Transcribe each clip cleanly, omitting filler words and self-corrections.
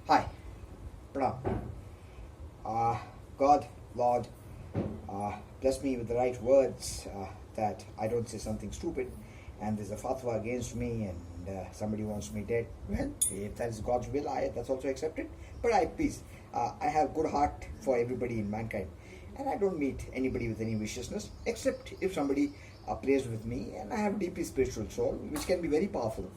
Hi, Pranam. God, Lord, bless me with the right words that I don't say something stupid and there's a fatwa against me and somebody wants me dead. Well, if that is God's will, that's also accepted. But please, I have good heart for everybody in mankind and I don't meet anybody with any viciousness except if somebody plays with me, and I have a deeply spiritual soul which can be very powerful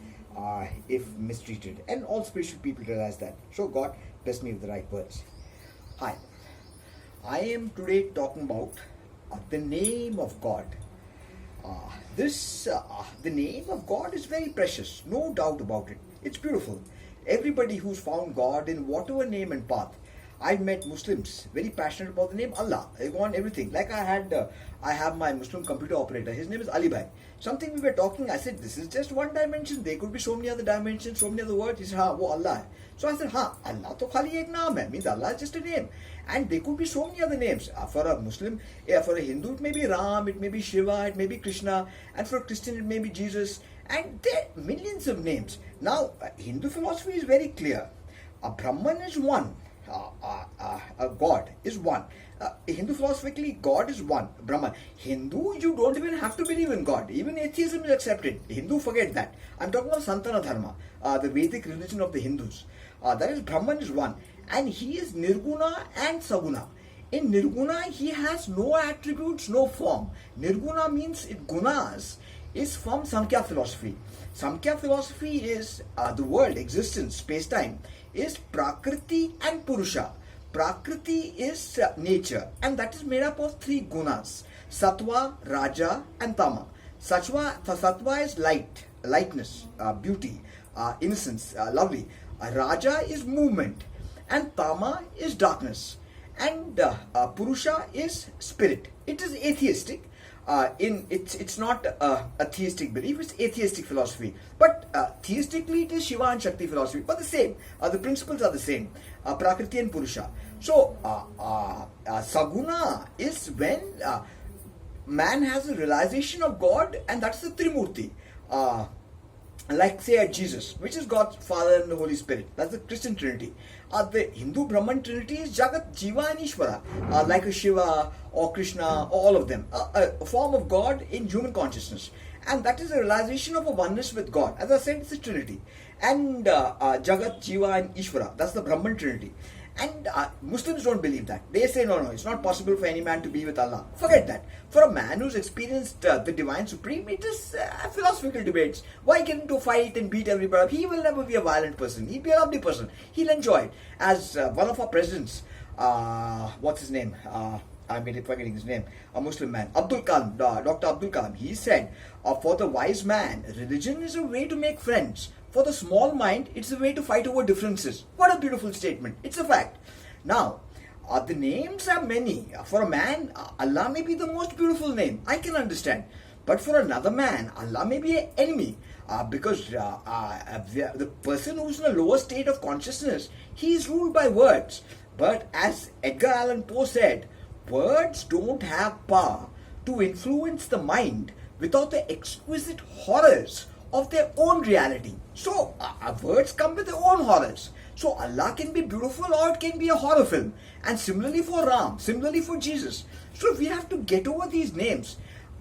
if mistreated, and all spiritual people realize that. So God bless me with the right words. Hi, I am today talking about the name of God. The name of God is very precious, no doubt about it. It's beautiful. Everybody who's found God in whatever name and path. I've met Muslims very passionate about the name Allah. They want everything. Like I have my Muslim computer operator. His name is Ali Bhai. Something we were talking, I said, this is just one dimension. There could be so many other dimensions, so many other words. He said, wo Allah hai. So I said, Allah to khali ek naam hai. Means Allah is just a name. And there could be so many other names. For a Muslim, for a Hindu, it may be Ram, it may be Shiva, it may be Krishna. And for a Christian, it may be Jesus. And there are millions of names. Now, Hindu philosophy is very clear. Brahman is one. God is one. Hindu philosophically, God is one. Brahman. Hindu, you don't even have to believe in God. Even atheism is accepted. Hindu, forget that. I'm talking about Santana Dharma, the Vedic religion of the Hindus. That is, Brahman is one. And he is Nirguna and Saguna. In Nirguna, he has no attributes, no form. Nirguna means gunas is from Samkhya philosophy. Samkhya philosophy is the world, existence, space-time, is Prakriti and Purusha. Prakriti is nature, and that is made up of three gunas: Sattva, Raja, and Tama. Sattva is light, lightness, beauty, innocence, lovely. Raja is movement, and Tama is darkness, and Purusha is spirit. It is atheistic. It's not a theistic belief, it's atheistic philosophy. But theistically it is Shiva and Shakti philosophy, but the same. The principles are the same, Prakriti and Purusha. So Saguna is when man has a realization of God, and that's the Trimurti. Like say at Jesus, which is God, Father and the Holy Spirit. That's the Christian Trinity. The Hindu Brahman Trinity is Jagat, Jiva and Ishvara, like a Shiva or Krishna, or all of them. A form of God in human consciousness. And that is a realization of a oneness with God. As I said, it's a Trinity. And Jagat, Jiva and Ishvara, that's the Brahman Trinity. And Muslims don't believe that. They say, no, it's not possible for any man to be with Allah. Forget that. For a man who's experienced the Divine Supreme, it is philosophical debates. Why get into a fight and beat everybody up? He will never be a violent person. He'll be a lovely person. He'll enjoy it. As one of our presidents, what's his name? I'm forgetting his name. A Muslim man, Abdul Kalam, Dr. Abdul Kalam. He said, for the wise man, religion is a way to make friends. For the small mind, it's a way to fight over differences. What a beautiful statement. It's a fact. Now, the names are many. For a man, Allah may be the most beautiful name. I can understand. But for another man, Allah may be an enemy. Because the person who's in a lower state of consciousness, he is ruled by words. But as Edgar Allan Poe said, words don't have power to influence the mind without the exquisite horrors of their own reality. So, words come with their own horrors. So, Allah can be beautiful or it can be a horror film. And similarly for Ram, similarly for Jesus. So, we have to get over these names.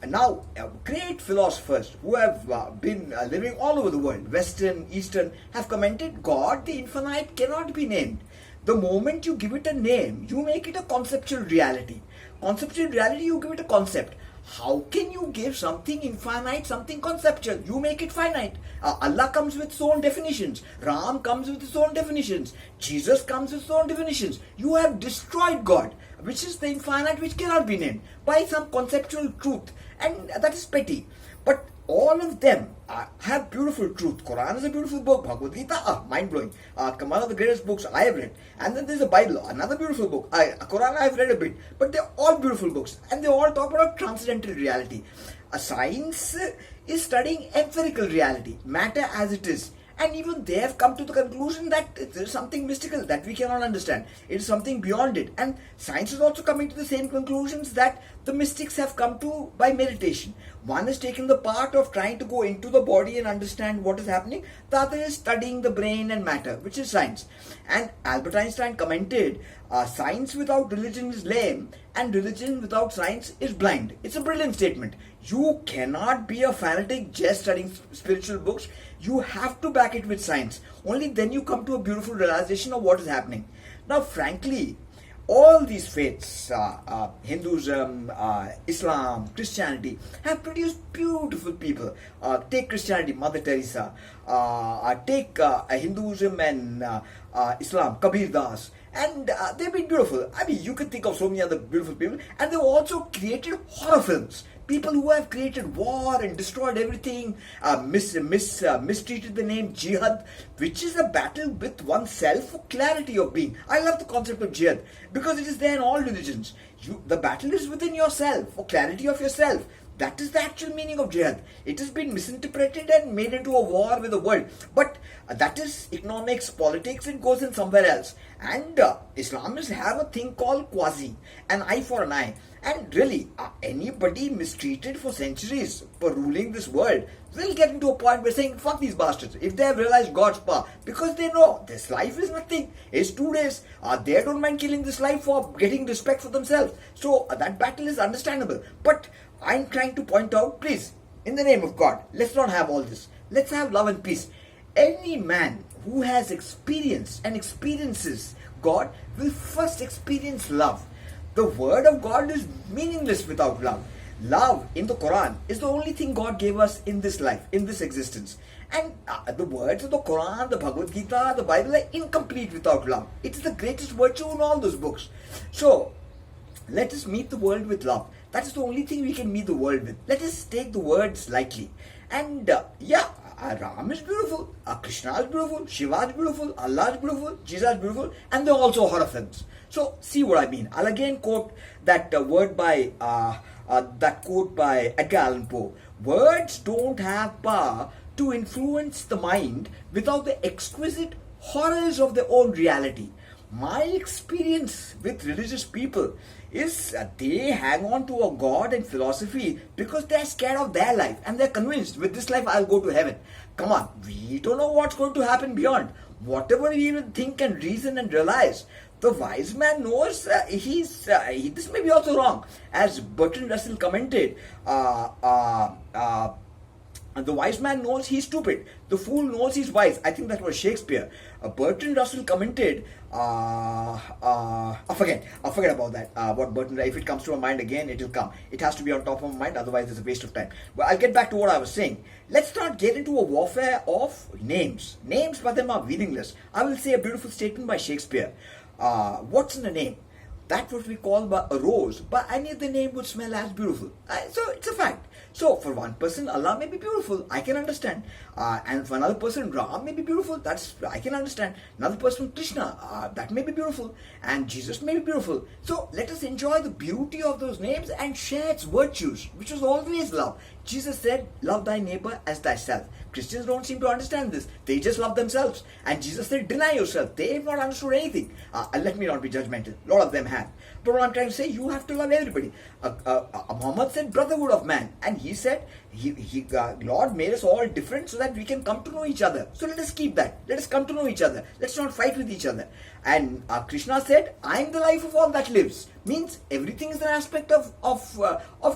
Now, great philosophers who have been living all over the world, Western, Eastern, have commented, God, the infinite, cannot be named. The moment you give it a name, you make it a conceptual reality. Conceptual reality, you give it a concept. How can you give something infinite, something conceptual? You make it finite. Allah comes with its own definitions. Ram comes with its own definitions. Jesus comes with its own definitions. You have destroyed God, which is the infinite, which cannot be named, by some conceptual truth. And that is petty. But all of them have beautiful truth. Quran is a beautiful book. Bhagavad Gita, mind-blowing. One of the greatest books I have read. And then there's a Bible, another beautiful book. Quran I have read a bit. But they're all beautiful books. And they all talk about transcendental reality. Science is studying empirical reality, matter as it is. And even they have come to the conclusion that there is something mystical that we cannot understand. It is something beyond it. And science is also coming to the same conclusions that the mystics have come to by meditation. One is taking the part of trying to go into the body and understand what is happening. The other is studying the brain and matter, which is science. And Albert Einstein commented, science without religion is lame, and religion without science is blind. It's a brilliant statement. You cannot be a fanatic just studying spiritual books. You have to back it with science. Only then you come to a beautiful realization of what is happening. Now, frankly, all these faiths, Hinduism, Islam, Christianity, have produced beautiful people. Take Christianity, Mother Teresa. Take Hinduism and Islam, Kabir Das. And they've been beautiful. I mean, you can think of so many other beautiful people. And they've also created horror films. People who have created war and destroyed everything, mistreated the name jihad, which is a battle with oneself for clarity of being. I love the concept of jihad because it is there in all religions. The battle is within yourself, for clarity of yourself. That is the actual meaning of jihad. It has been misinterpreted and made into a war with the world. But that is economics, politics, it goes in somewhere else. And Islamists have a thing called quasi, an eye for an eye. And really, anybody mistreated for centuries for ruling this world will get into a point where saying, fuck these bastards, if they have realized God's power, because they know this life is nothing, it's 2 days, they don't mind killing this life for getting respect for themselves. So that battle is understandable. But I'm trying to point out, please, in the name of God, let's not have all this. Let's have love and peace. Any man who has experienced and experiences God will first experience love. The word of God is meaningless without love. Love in the Quran is the only thing God gave us in this life, in this existence. And the words of the Quran, the Bhagavad Gita, the Bible are incomplete without love. It is the greatest virtue in all those books. So, let us meet the world with love. That is the only thing we can meet the world with. Let us take the words lightly. And Ram is beautiful, Krishna is beautiful, Shiva is beautiful, Allah is beautiful, Jesus is beautiful, and they're also horror films. So see what I mean. I'll again quote that quote by Edgar Allan Poe. Words don't have power to influence the mind without the exquisite horrors of their own reality. My experience with religious people is they hang on to a God and philosophy because they're scared of their life and they're convinced with this life I'll go to heaven. Come on, we don't know what's going to happen beyond. Whatever we will think and reason and realize, the wise man knows this may be also wrong. As Bertrand Russell commented, the wise man knows he's stupid. The fool knows he's wise. I think that was Shakespeare. Bertrand Russell commented, I forget about that. What Bertrand, if it comes to my mind again, it will come. It has to be on top of my mind, otherwise it's a waste of time. But I'll get back to what I was saying. Let's not get into a warfare of names. Names by them are meaningless. I will say a beautiful statement by Shakespeare. What's in a name? That what we call a rose, but any other name would smell as beautiful. So it's a fact. So for one person, Allah may be beautiful, I can understand. And for another person, Ram may be beautiful, I can understand. Another person, Krishna, that may be beautiful. And Jesus may be beautiful. So let us enjoy the beauty of those names and share its virtues, which was always love. Jesus said, love thy neighbor as thyself. Christians don't seem to understand this. They just love themselves. And Jesus said, deny yourself. They have not understood anything. Let me not be judgmental. A lot of them have. But what I'm trying to say, you have to love everybody. Muhammad said, brotherhood of man. And he said, Lord made us all different so that we can come to know each other. So let us keep that. Let us come to know each other. Let's not fight with each other. And Krishna said, I am the life of all that lives. Means everything is an aspect of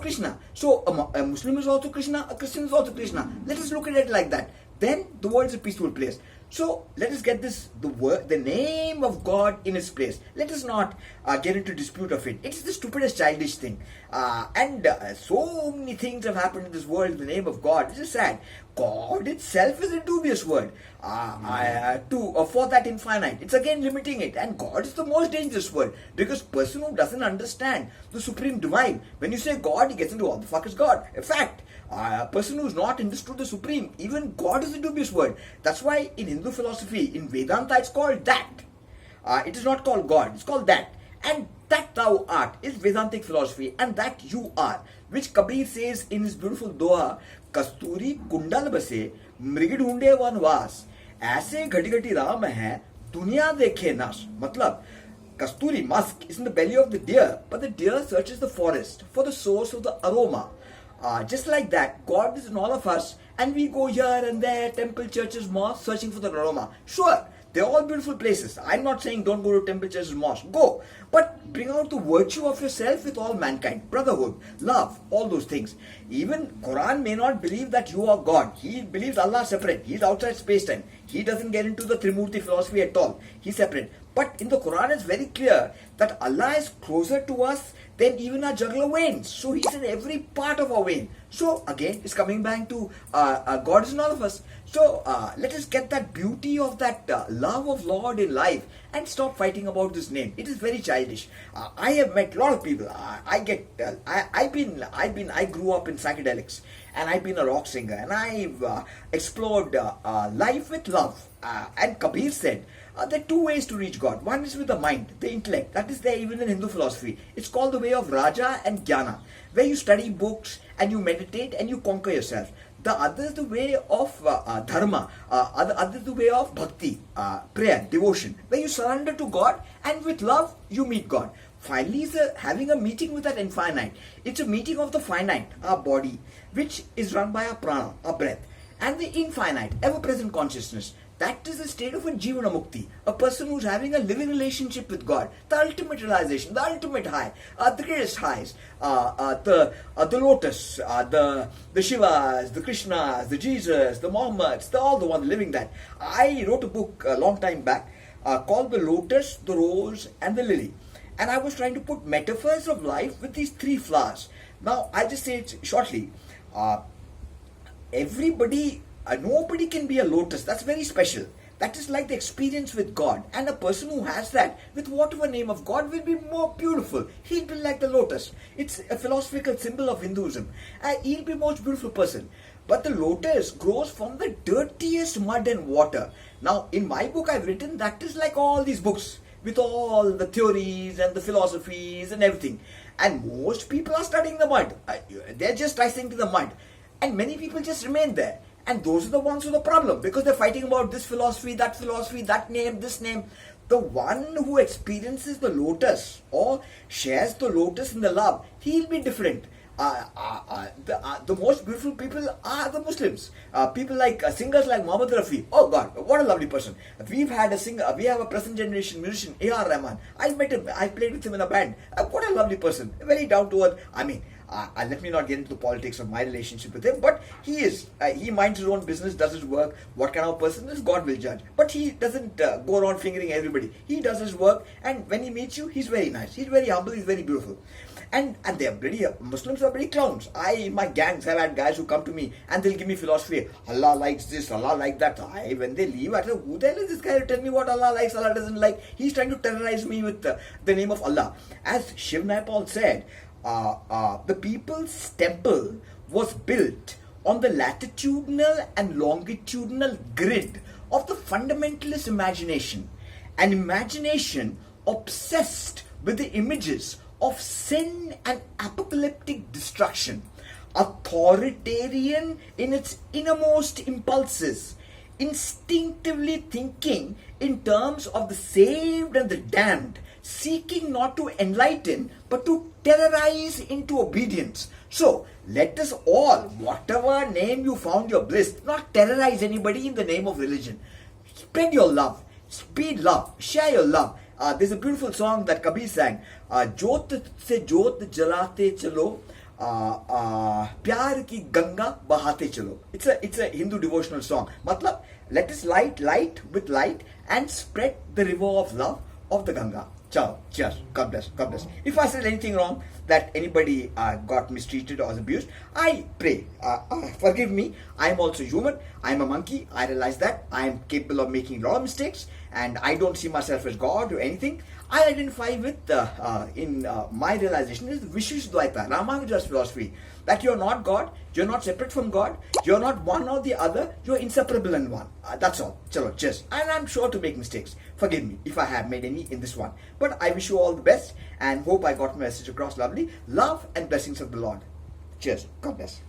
Krishna. So a Muslim is also Krishna, a Christian is also Krishna. Let us look at it like that. Then the world is a peaceful place. So let us get the name of God in its place. Let us not get into dispute of it. It's the stupidest childish thing. And so many things have happened in this world in the name of God. It's just sad. God itself is a dubious word for that infinite. It's again limiting it. And God is the most dangerous word because person who doesn't understand the supreme divine, when you say God, he gets into what the fuck is God? In fact, a person who's not understood the supreme, even God is a dubious word. That's why in Hindu philosophy, in Vedanta, it's called that. It is not called God, it's called that. And that thou art is Vedantic philosophy, and that you are, which Kabir says in his beautiful doha, Kasturi Kundal Base, Mrigid Hunde Van Vas. ऐसे घटी घटी राम है दुनिया देखे नाश. मतलब Kasturi musk is in the belly of the deer, but the deer searches the forest for the source of the aroma. Just like that, God is in all of us, and we go here and there, temple, churches, mosques, searching for the aroma. Sure, they're all beautiful places. I'm not saying don't go to temple, churches, mosques. Go, but bring out the virtue of yourself with all mankind. Brotherhood, love, all those things. Even Quran may not believe that you are God. He believes Allah separate. He's outside space-time. He doesn't get into the Trimurti philosophy at all. He's separate. But in the Quran it's very clear that Allah is closer to us than even our jugular veins. So He's in every part of our vein. So again, it's coming back to God is in all of us. So let us get that beauty of that love of Lord in life and stop fighting about this name. It is very childish. I have met a lot of people. I grew up in psychedelics, and I've been a rock singer, and I've explored life with love. And Kabir said, there are two ways to reach God. One is with the mind, the intellect. That is there even in Hindu philosophy. It's called the way of Raja and Jnana, where you study books and you meditate and you conquer yourself. The other is the way of dharma. Other is the way of bhakti, prayer, devotion, where you surrender to God and with love you meet God. Finally, is having a meeting with that infinite. It's a meeting of the finite, our body, which is run by our prana, our breath, and the infinite, ever-present consciousness. That is the state of a Jivana Mukti, a person who's having a living relationship with God, the ultimate realization, the ultimate high, the greatest highs, the lotus, the Shivas, the Krishnas, the Jesus, the Mohammeds, all the ones living that. I wrote a book a long time back called The Lotus, the Rose and the Lily. And I was trying to put metaphors of life with these three flowers. Now, I'll just say it shortly. Nobody can be a lotus. That's very special. That is like the experience with God. And a person who has that, with whatever name of God, will be more beautiful. He'll be like the lotus. It's a philosophical symbol of Hinduism. He'll be the most beautiful person. But the lotus grows from the dirtiest mud and water. Now, in my book, I've written that is like all these books, with all the theories and the philosophies and everything. And most people are studying the mud. They're just dissecting the mud. And many people just remain there. And those are the ones with the problem, because they're fighting about this philosophy, that name, this name. The one who experiences the lotus or shares the lotus in the love, he'll be different. The most beautiful people are the Muslims. People like singers like Muhammad Rafi. Oh God, what a lovely person. We have a present generation musician, A.R. Rahman. I met him, I played with him in a band. What a lovely person. Very down to earth. I mean, let me not get into the politics of my relationship with him, but he minds his own business, does his work. What kind of person is, God will judge. But he doesn't go around fingering everybody. He does his work, and when he meets you, he's very nice. He's very humble, he's very beautiful. And they're pretty, Muslims are pretty clowns. In my gangs have had guys who come to me and they'll give me philosophy. Allah likes this, Allah like that. When they leave, I say, who the hell is this guy to tell me what Allah likes, Allah doesn't like? He's trying to terrorize me with the name of Allah. As Shiv Naipaul said, the people's temple was built on the latitudinal and longitudinal grid of the fundamentalist imagination. An imagination obsessed with the images of sin and apocalyptic destruction, authoritarian in its innermost impulses, instinctively thinking in terms of the saved and the damned, seeking not to enlighten but to terrorize into obedience. So let us all, whatever name you found your bliss, not terrorize anybody in the name of religion. Spread your love, speed love, share your love. There's a beautiful song that Kabir sang, Jyot se jyot jalate chalo, प्यार की गंगा बहाते चलो. It's a Hindu devotional song. Matlab, let us light with light and spread the river of love of the Ganga. Ciao, cheers, God bless, God bless. If I said anything wrong, that anybody got mistreated or was abused, I pray, forgive me. I am also human. I am a monkey. I realize that. I am capable of making a lot of mistakes, and I don't see myself as God or anything. I identify with, in my realization, is Vishishdvaita, Ramanuja's philosophy, that you're not God, you're not separate from God, you're not one or the other, you're inseparable in one. That's all. Chalo, cheers. And I'm sure to make mistakes. Forgive me if I have made any in this one. But I wish you all the best and hope I got my message across lovely. Love and blessings of the Lord. Cheers. God bless.